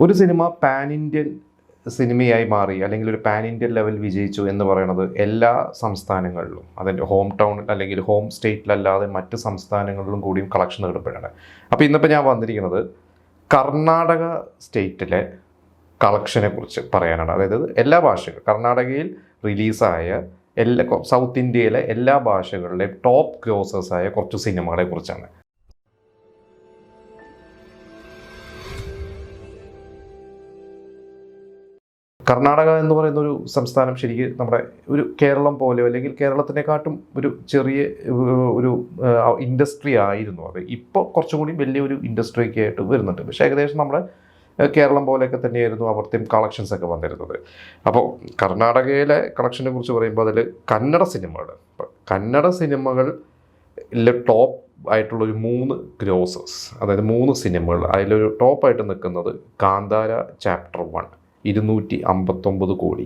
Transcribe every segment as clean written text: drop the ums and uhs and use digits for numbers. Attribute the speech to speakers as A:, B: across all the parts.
A: ഒരു cinema pan Indian സിനിമയായി മാറി അല്ലെങ്കിൽ ഒരു പാൻ ഇന്ത്യൻ ലെവൽ വിജയിച്ചു എന്ന് പറയുന്നത് എല്ലാ സംസ്ഥാനങ്ങളിലും അതിൻ്റെ ഹോം ടൗൺ അല്ലെങ്കിൽ ഹോം സ്റ്റേറ്റിലല്ലാതെ മറ്റ് സംസ്ഥാനങ്ങളിലും കൂടിയും കളക്ഷൻ നേടുമ്പോഴാണ്. അപ്പോൾ ഇന്നിപ്പോൾ ഞാൻ വന്നിരിക്കുന്നത് കർണാടക സ്റ്റേറ്റിലെ കളക്ഷനെ കുറിച്ച് പറയാനാണ്. അതായത് എല്ലാ ഭാഷകളും കർണാടകയിൽ റിലീസായ എല്ലാ സൗത്ത് ഇന്ത്യയിലെ എല്ലാ ഭാഷകളിലെയും ടോപ്പ് ഗ്രോസേഴ്സായ കുറച്ച് സിനിമകളെ കുറിച്ചാണ്. കർണാടക എന്ന് പറയുന്ന ഒരു സംസ്ഥാനം ശരിക്കും നമ്മുടെ ഒരു കേരളം പോലെയോ അല്ലെങ്കിൽ കേരളത്തിനെക്കാട്ടും ഒരു ചെറിയ ഒരു ഇൻഡസ്ട്രി ആയിരുന്നു അത്. ഇപ്പോൾ കുറച്ചും കൂടി വലിയൊരു ഇൻഡസ്ട്രിയൊക്കെ ആയിട്ട് വരുന്നുണ്ട്. പക്ഷേ ഏകദേശം നമ്മുടെ കേരളം പോലെയൊക്കെ തന്നെയായിരുന്നു അവിടുത്തെയും കളക്ഷൻസ് ഒക്കെ വന്നിരുന്നത്. അപ്പോൾ കർണാടകയിലെ കളക്ഷനെ കുറിച്ച് പറയുമ്പോൾ അതിൽ കന്നഡ സിനിമകൾ ടോപ്പ് ആയിട്ടുള്ളൊരു 3 ഗ്രോസേഴ്സ്, അതായത് 3 സിനിമകൾ അതിലൊരു ടോപ്പായിട്ട് നിൽക്കുന്നത് കാന്താര ചാപ്റ്റർ 1 259 കോടി,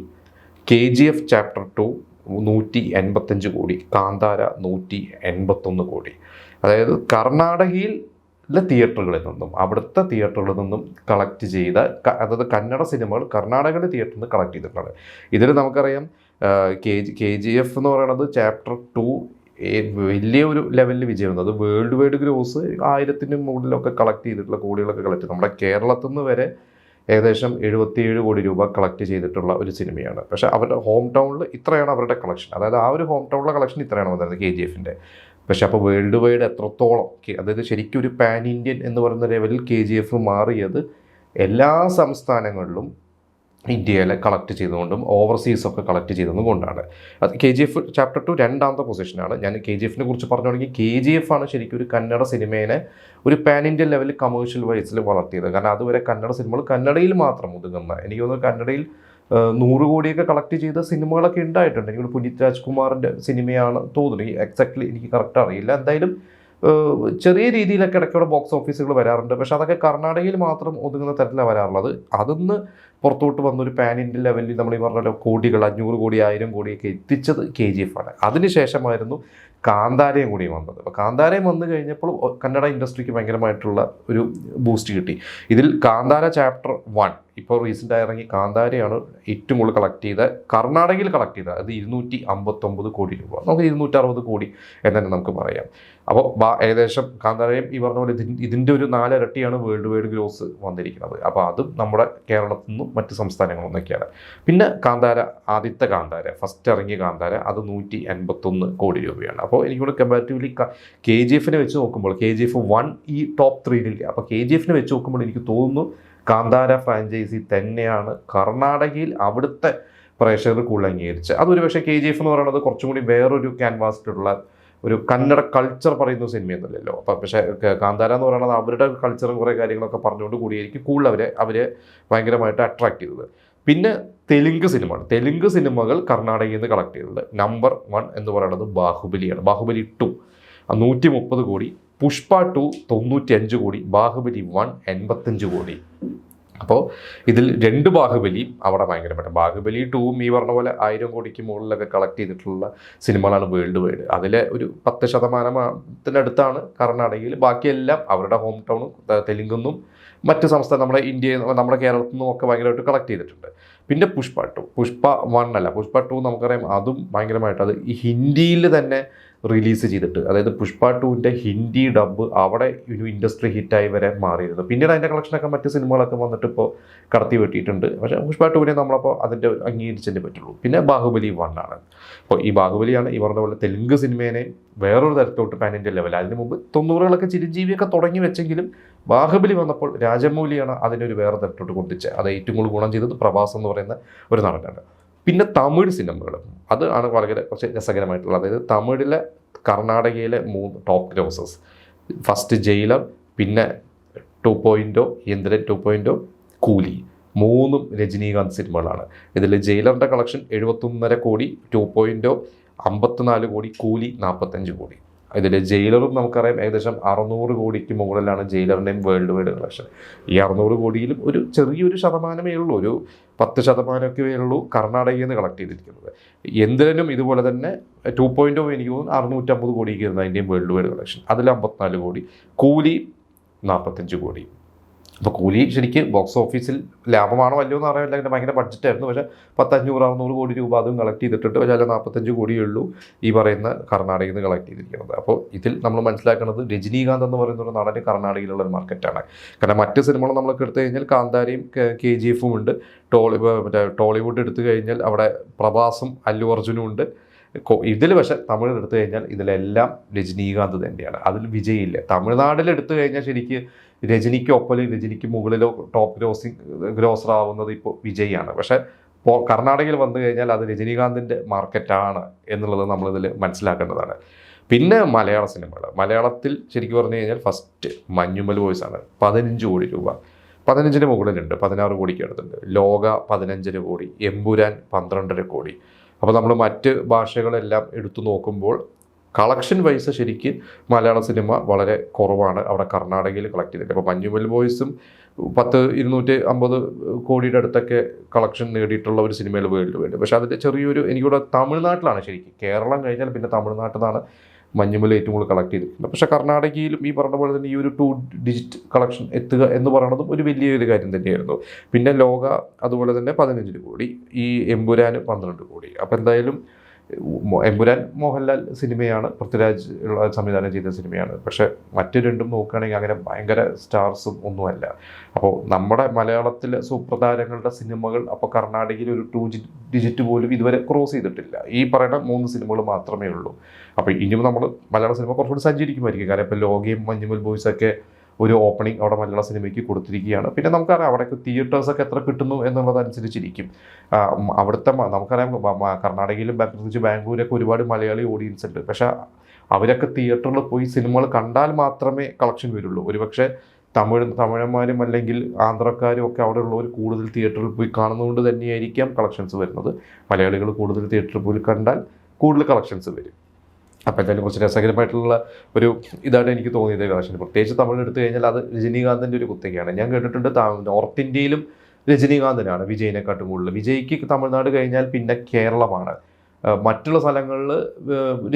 A: KGF ചാപ്റ്റർ 2 185 കോടി, കാന്താര 181 കോടി. അതായത് കർണാടകയിലെ തിയേറ്ററുകളിൽ നിന്നും അവിടുത്തെ തിയേറ്ററുകളിൽ നിന്നും കളക്ട് ചെയ്ത, അതായത് കന്നഡ സിനിമകൾ കർണാടകയിലെ തിയേറ്ററിൽ നിന്ന് കളക്ട് ചെയ്തിട്ടുണ്ട്. ഇതിൽ നമുക്കറിയാം KGF എന്ന് പറയുന്നത് ചാപ്റ്റർ 2 വലിയ ഒരു ലെവലിൽ വിജയം. അത് വേൾഡ് വൈഡ് ഗ്രോസ് 1000-ന് മുകളിലൊക്കെ കളക്ട് ചെയ്തിട്ടുള്ള കോടികളൊക്കെ കളക്ട് ചെയ്തു. നമ്മുടെ കേരളത്തിൽ നിന്ന് വരെ ഏകദേശം 77 കോടി രൂപ കളക്ട് ചെയ്തിട്ടുള്ള ഒരു സിനിമയാണ്. പക്ഷേ അവരുടെ ഹോം ടൗണിൽ ഇത്രയാണ് അവരുടെ കളക്ഷൻ. അതായത് ആ ഒരു ഹോം ടൗണിലെ കളക്ഷൻ ഇത്രയാണ് വന്നത് KGF-ൻ്റെ. പക്ഷേ അപ്പോൾ വേൾഡ് വൈഡ് എത്രത്തോളം, അതായത് ശരിക്കും ഒരു പാൻ ഇന്ത്യൻ എന്ന് പറയുന്ന ലെവലിൽ KGF മാറിയത് എല്ലാ സംസ്ഥാനങ്ങളിലും ഇന്ത്യയിലെ കളക്ട് ചെയ്തുകൊണ്ടും ഓവർസീസൊക്കെ കളക്ട് ചെയ്തതും കൊണ്ടാണ്. അത് KGF ചാപ്റ്റർ 2 രണ്ടാമത്തെ പൊസിഷനാണ്. ഞാൻ KGF-നെ കുറിച്ച് പറഞ്ഞുകൊണ്ടെങ്കിൽ KGF ആണ് ശരിക്കും ഒരു കന്നഡ സിനിമേനെ ഒരു പാൻ ഇന്ത്യൻ ലെവലിൽ കമേഴ്ഷ്യൽ വൈസിൽ വളർത്തിയത്. കാരണം അതുവരെ കന്നഡ സിനിമകൾ കന്നഡയിൽ മാത്രം ഒതുങ്ങുന്ന, എനിക്ക് തോന്നുന്നു കന്നഡയിൽ 100 കോടിയൊക്കെ കളക്ട് ചെയ്ത സിനിമകളൊക്കെ ഉണ്ടായിട്ടുണ്ട്. എനിക്ക് പുനീത് രാജ്കുമാറിൻ്റെ സിനിമയാണ് തോന്നുന്നു, എക്സാക്ട്ലി എനിക്ക് കറക്റ്റ് അറിയില്ല. എന്തായാലും ചെറിയ രീതിയിലൊക്കെ ഇടയ്ക്കൂടെ ബോക്സ് ഓഫീസുകൾ വരാറുണ്ട്. പക്ഷേ അതൊക്കെ കർണാടകയിൽ മാത്രം ഒതുങ്ങുന്ന തരത്തിലാണ് വരാറുള്ളത്. അതൊന്ന് പുറത്തോട്ട് വന്നൊരു പാൻ ഇന്ത്യൻ ലെവലിൽ നമ്മൾ ഈ പറഞ്ഞ കോടികൾ 500 കോടി 1000 കോടിയൊക്കെ എത്തിച്ചത് KGF ആണ്. അതിനുശേഷമായിരുന്നു കാന്താരയും കൂടി വന്നത്. അപ്പോൾ കാന്താരയും വന്നു കഴിഞ്ഞപ്പോൾ കന്നഡ ഇൻഡസ്ട്രിക്ക് ഭയങ്കരമായിട്ടുള്ള ഒരു ബൂസ്റ്റ് കിട്ടി. ഇതിൽ കാന്താര ചാപ്റ്റർ 1 ഇപ്പോൾ റീസെൻ്റായി ഇറങ്ങി കാന്താരയാണ് ഏറ്റവും കൂടുതൽ കളക്ട് ചെയ്ത, കർണാടകയിൽ കളക്ട് ചെയ്ത അത് 259 കോടി രൂപ. നമുക്ക് 260 കോടി എന്ന് തന്നെ നമുക്ക് പറയാം. അപ്പോൾ ഏകദേശം കാന്താരയും ഈ പറഞ്ഞ പോലെ ഇതിൻ്റെ ഒരു 4 ഇരട്ടിയാണ് വേൾഡ് വൈഡ് ഗ്രോസ് വന്നിരിക്കുന്നത്. അപ്പോൾ അതും നമ്മുടെ കേരളത്തിൽ നിന്നും മറ്റ് സംസ്ഥാനങ്ങളിൽ നിന്നൊക്കെയാണ്. പിന്നെ ആദ്യത്തെ കാന്താര ഫസ്റ്റ് ഇറങ്ങിയ കാന്താര അത് 181 കോടി രൂപയാണ്. അപ്പോൾ എനിക്കൂടെ കമ്പാരിറ്റീവ്ലി KGF-നെ വെച്ച് നോക്കുമ്പോൾ KGF 1 ഈ ടോപ്പ് 3-ലില്ല. അപ്പോൾ KGF-നെ വെച്ച് നോക്കുമ്പോൾ എനിക്ക് തോന്നുന്നു കാന്താര ഫ്രാഞ്ചൈസി തന്നെയാണ് കർണാടകയിൽ അവിടുത്തെ പ്രേക്ഷകർ കൂടുതൽ അംഗീകരിച്ച്. അതൊരു പക്ഷേ KGF എന്ന് പറയുന്നത് കുറച്ചും കൂടി വേറൊരു ക്യാൻവാസിലുള്ള ഒരു കന്നഡ കൾച്ചർ പറയുന്ന സിനിമയൊന്നുമില്ലല്ലോ. അപ്പം പക്ഷേ കാന്താര എന്ന് പറയുന്നത് അവരുടെ കൾച്ചറും കുറേ കാര്യങ്ങളൊക്കെ പറഞ്ഞുകൊണ്ട് കൂടിയായിരിക്കും കൂടുതൽ അവരെ ഭയങ്കരമായിട്ട് അട്രാക്ട് ചെയ്തത്. പിന്നെ തെലുങ്ക് സിനിമകൾ കർണാടകയിൽ നിന്ന് കളക്ട് ചെയ്തത് നമ്പർ 1 എന്ന് പറയുന്നത് ബാഹുബലിയാണ്. ബാഹുബലി 2 130 കോടി, പുഷ്പ 2 95 കോടി, ബാഹുബലി 1 85 കോടി. അപ്പോൾ ഇതിൽ 2 ബാഹുബലിയും അവിടെ ഭയങ്കരമായിട്ട്, ബാഹുബലി 2 ഈ പറഞ്ഞ പോലെ 1000 കോടിക്ക് മുകളിലൊക്കെ കളക്ട് ചെയ്തിട്ടുള്ള സിനിമകളാണ് വേൾഡ് വൈഡ്. അതിലെ ഒരു 10% കർണാടകയിൽ. ബാക്കിയെല്ലാം അവരുടെ ഹോം ടൗണും തെലുങ്കുന്നും മറ്റ് സംസ്ഥാനം നമ്മുടെ കേരളത്തിൽ നിന്നും ഒക്കെ ഭയങ്കരമായിട്ട് കളക്ട് ചെയ്തിട്ടുണ്ട്. പിന്നെ പുഷ്പ 2 നമുക്കറിയാം അതും ഭയങ്കരമായിട്ട് അത് ഈ ഹിന്ദിയിൽ തന്നെ റിലീസ് ചെയ്തിട്ട്, അതായത് പുഷ്പ 2-ൻ്റെ ഹിന്ദി ഡബ് അവിടെ ഒരു ഇൻഡസ്ട്രി ഹിറ്റായി വരെ മാറിയിരുന്നു. പിന്നീട് അതിൻ്റെ കളക്ഷനൊക്കെ മറ്റ് സിനിമകളൊക്കെ വന്നിട്ട് ഇപ്പോൾ കടത്തി വെട്ടിയിട്ടുണ്ട്. പക്ഷേ പുഷ്പ 2-നെ നമ്മളപ്പോൾ അതിൻ്റെ അംഗീകരിച്ചേ പറ്റുള്ളൂ. പിന്നെ ബാഹുബലി 1 ആണ്. അപ്പോൾ ഈ ബാഹുബലിയാണ് ഈ പറഞ്ഞ പോലെ തെലുങ്ക് സിനിമേനെ വേറൊരു തരത്തോട്ട് പാൻ ഇന്ത്യൻ ലെവൽ. അതിന് മുമ്പ് 90-കളൊക്കെ ചിരഞ്ജീവിയൊക്കെ തുടങ്ങി വെച്ചെങ്കിലും ബാഹുബലി വന്നപ്പോൾ രാജമൗലിയാണ് അതിനൊരു വേറെ തരത്തോട്ട് കൊണ്ടിച്ചത്. അത് ഏറ്റവും കൂടുതൽ ഗുണം ചെയ്തത് പ്രഭാസ് എന്ന് പറയുന്ന ഒരു നടനാണ്. പിന്നെ തമിഴ് സിനിമകൾ, അത് ആണ് വളരെ കുറച്ച് രസകരമായിട്ടുള്ളത്. അതായത് തമിഴിലെ കർണാടകയിലെ 3 ടോപ്പ് ഗ്രോസേഴ്സ്, ഫസ്റ്റ് ജയിലർ, പിന്നെ 2.0 യന്ത്രൻ 2.0, കൂലി, 3 രജനീകാന്ത് സിനിമകളാണ്. ഇതിൽ ജയിലറിൻ്റെ കളക്ഷൻ 71.5 കോടി, 2.0 54 കോടി, കൂലി 45 കോടി. ഇതിൽ ജയിലറും നമുക്കറിയാം ഏകദേശം 600 കോടിക്ക് മുകളിലാണ് ജയിലറിൻ്റെയും വേൾഡ് വൈഡ് കളക്ഷൻ. ഈ 600 കോടിയിലും ഒരു ചെറിയൊരു ശതമാനമേ ഉള്ളൂ, ഒരു 10% ഉള്ളൂ കർണാടകയിൽ നിന്ന് കളക്ട് ചെയ്തിരിക്കുന്നത്. യന്ത്രനും ഇതുപോലെ തന്നെ 2.0 എനിക്ക് തോന്നുന്നു 650 കോടിക്ക് ഇരുന്ന അതിൻ്റെയും വേൾഡ് വൈഡ് കളക്ഷൻ. അതിൽ 54 കോടി, കൂലി 45 കോടി. അപ്പോൾ കൂലി ശരിക്കും ബോക്സ് ഓഫീസിൽ ലാഭമാണോ അല്ലയോ എന്ന് അറിയില്ല, അങ്ങനെ ഭയങ്കര ബഡ്ജറ്റായിരുന്നു. പക്ഷേ 500-600 കോടി രൂപ അതും കളക്ട് ചെയ്തിട്ട് പക്ഷേ 45 കോടിയേ ഉള്ളൂ ഈ പറയുന്ന കർണാടകയിൽ നിന്ന് കളക്ട് ചെയ്തിരിക്കുന്നത്. അപ്പോൾ ഇതിൽ നമ്മൾ മനസ്സിലാക്കുന്നത് രജനീകാന്ത് എന്ന് പറയുന്ന ഒരു നടന് കർണാടകയിലുള്ള ഒരു മാർക്കറ്റാണ്. കാരണം മറ്റ് സിനിമകൾ നമ്മളൊക്കെ എടുത്തു കഴിഞ്ഞാൽ കാന്താരയും KGF ഉണ്ട്, ടോളിവുഡ് എടുത്തു കഴിഞ്ഞാൽ അവിടെ പ്രഭാസും അല്ലു അർജുനും ഉണ്ട്. ഇതിൽ പക്ഷേ തമിഴിൽ എടുത്തു കഴിഞ്ഞാൽ ഇതിലെല്ലാം രജനീകാന്ത് തന്നെയാണ്, അതിൽ വിജയില്ല. തമിഴ്നാട്ടിൽ എടുത്തു കഴിഞ്ഞാൽ ശരിക്ക് രജനിക്ക് ഒപ്പല് രജനിക്ക് മുകളിലോ ടോപ്പ് ഗ്രോസർ ആവുന്നത് ഇപ്പോൾ വിജയാണ്. പക്ഷേ കർണാടകയിൽ വന്നു കഴിഞ്ഞാൽ അത് രജനീകാന്തിൻ്റെ മാർക്കറ്റാണ് എന്നുള്ളത് നമ്മളിതിൽ മനസ്സിലാക്കേണ്ടതാണ്. പിന്നെ മലയാള സിനിമകൾ, മലയാളത്തിൽ ശരിക്കും പറഞ്ഞു കഴിഞ്ഞാൽ ഫസ്റ്റ് മഞ്ഞുമൽ ബോയ്സ് ആണ്. 15 കോടി രൂപ, 15-ന് മുകളിലുണ്ട്, 16 കോടിക്ക് അടുത്തുണ്ട്. ലോക 15 കോടി, എമ്പുരാൻ 12.5 കോടി. അപ്പോൾ നമ്മൾ മറ്റ് ഭാഷകളെല്ലാം എടുത്തു നോക്കുമ്പോൾ കളക്ഷൻ വൈസ് ശരിക്ക് മലയാള സിനിമ വളരെ കുറവാണ് അവിടെ കർണാടകയിൽ കളക്ട് ചെയ്തിട്ട്. അപ്പോൾ മഞ്ഞുമൽ ബോയ്സും 250 കോടിയുടെ അടുത്തൊക്കെ കളക്ഷൻ നേടിയിട്ടുള്ള ഒരു സിനിമയിൽ വേൾഡ് വൈഡ്. പക്ഷേ അതിൻ്റെ ചെറിയൊരു എനിക്കിവിടെ തമിഴ്നാട്ടിലാണ് ശരിക്കും, കേരളം കഴിഞ്ഞാൽ പിന്നെ തമിഴ്നാട്ടിൽ നിന്നാണ് മഞ്ഞുമൽ ഏറ്റവും കൂടുതൽ കളക്ട് ചെയ്തിട്ടുണ്ട്. പക്ഷേ കർണാടകയിലും ഈ പറഞ്ഞ പോലെ തന്നെ ഈ ഒരു 2 ഡിജിറ്റ് കളക്ഷൻ എത്തുക എന്ന് പറയുന്നതും ഒരു വലിയൊരു കാര്യം തന്നെയായിരുന്നു. പിന്നെ ലോക അതുപോലെ തന്നെ 15 കോടി, ഈ എമ്പുരാൻ 12 കോടി. അപ്പോൾ എന്തായാലും എമ്പുരാൻ മോഹൻലാൽ സിനിമയാണ്, പൃഥ്വിരാജ് സംവിധാനം ചെയ്ത സിനിമയാണ്. പക്ഷേ മറ്റു രണ്ടും നോക്കുകയാണെങ്കിൽ അങ്ങനെ ഭയങ്കര സ്റ്റാർസും ഒന്നുമല്ല. അപ്പോൾ നമ്മുടെ മലയാളത്തിലെ സൂപ്രധാരങ്ങളുടെ സിനിമകൾ അപ്പോൾ കർണാടകയിൽ ഒരു 2 ഡിജിറ്റ് പോലും ഇതുവരെ ക്രോസ് ചെയ്തിട്ടില്ല. ഈ പറയുന്ന 3 സിനിമകൾ മാത്രമേ ഉള്ളൂ. അപ്പോൾ ഇനിയും നമ്മൾ മലയാള സിനിമ കുറച്ചുകൂടി സഞ്ചരിക്കുമായിരിക്കും. കാരണം ഇപ്പോൾ ലോകയും മഞ്ഞുമൽ ബോയ്സൊക്കെ ഒരു ഓപ്പണിംഗ് അവിടെ മലയാള സിനിമയ്ക്ക് കൊടുത്തിരിക്കുകയാണ്. പിന്നെ നമുക്കറിയാം അവിടേക്ക് തിയേറ്റേഴ്സൊക്കെ എത്ര കിട്ടുന്നു എന്നുള്ളതനുസരിച്ചിരിക്കും. അവിടുത്തെ നമുക്കറിയാം കർണാടകയിലും പ്രത്യേകിച്ച് ബാംഗ്ലൂരൊക്കെ ഒരുപാട് മലയാളി ഓഡിയൻസ് ഉണ്ട്. പക്ഷേ അവരൊക്കെ തിയേറ്ററിൽ പോയി സിനിമകൾ കണ്ടാൽ മാത്രമേ കളക്ഷൻ വരുള്ളൂ. ഒരുപക്ഷെ തമിഴന്മാരും അല്ലെങ്കിൽ ആന്ധ്രക്കാരും ഒക്കെ അവിടെ ഉള്ളവർ കൂടുതൽ തിയേറ്ററിൽ പോയി കാണുന്നതുകൊണ്ട് തന്നെയായിരിക്കാം കളക്ഷൻസ് വരുന്നത്. മലയാളികൾ കൂടുതൽ തിയേറ്ററിൽ പോയി കണ്ടാൽ കൂടുതൽ കളക്ഷൻസ് വരും. അപ്പോൾ എന്തായാലും കുറച്ച് രസകരമായിട്ടുള്ള ഒരു ഇതാണ് എനിക്ക് തോന്നിയത് കളക്ഷൻ. പ്രത്യേകിച്ച് തമിഴ് എടുത്തു കഴിഞ്ഞാൽ അത് രജനീകാന്തിൻ്റെ ഒരു കുത്തകയാണ്. ഞാൻ കേട്ടിട്ടുണ്ട് നോർത്ത് ഇന്ത്യയിലും രജനീകാന്തിനാണ് വിജയിനെക്കാട്ടും കൂടുതൽ. വിജയ്ക്ക് തമിഴ്നാട് കഴിഞ്ഞാൽ പിന്നെ കേരളമാണ്. മറ്റുള്ള സ്ഥലങ്ങളിൽ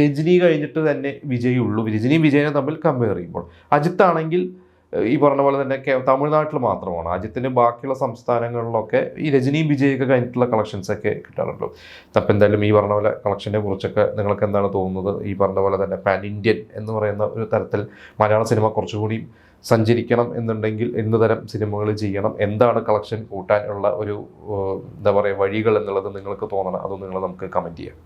A: രജനി കഴിഞ്ഞിട്ട് തന്നെ വിജയുള്ളൂ. രജനിയും വിജയനെ തമ്മിൽ കമ്പയർ ചെയ്യുമ്പോൾ അജിത്താണെങ്കിൽ ഈ പറഞ്ഞ പോലെ തന്നെ തമിഴ്നാട്ടിൽ മാത്രമാണ്. അജിത്തിന് ബാക്കിയുള്ള സംസ്ഥാനങ്ങളിലൊക്കെ ഈ രജനിയും വിജയൊക്കെ കഴിഞ്ഞിട്ടുള്ള കളക്ഷൻസൊക്കെ കിട്ടാറുള്ളൂ. അപ്പം എന്തായാലും ഈ പറഞ്ഞ പോലെ കളക്ഷനെ കുറിച്ചൊക്കെ നിങ്ങൾക്ക് എന്താണ് തോന്നുന്നത്? ഈ പറഞ്ഞ പോലെ തന്നെ പാൻ ഇന്ത്യൻ എന്ന് പറയുന്ന ഒരു തരത്തിൽ മലയാള സിനിമ കുറച്ചുകൂടി സഞ്ചരിക്കണം എന്നുണ്ടെങ്കിൽ എന്ത് തരം സിനിമകൾ ചെയ്യണം, എന്താണ് കളക്ഷൻ കൂട്ടാനുള്ള ഒരു എന്താ പറയുക വഴികൾ എന്നുള്ളത് നിങ്ങൾക്ക് തോന്നണം. അത് നിങ്ങൾ നമുക്ക് കമൻറ്റ് ചെയ്യാം.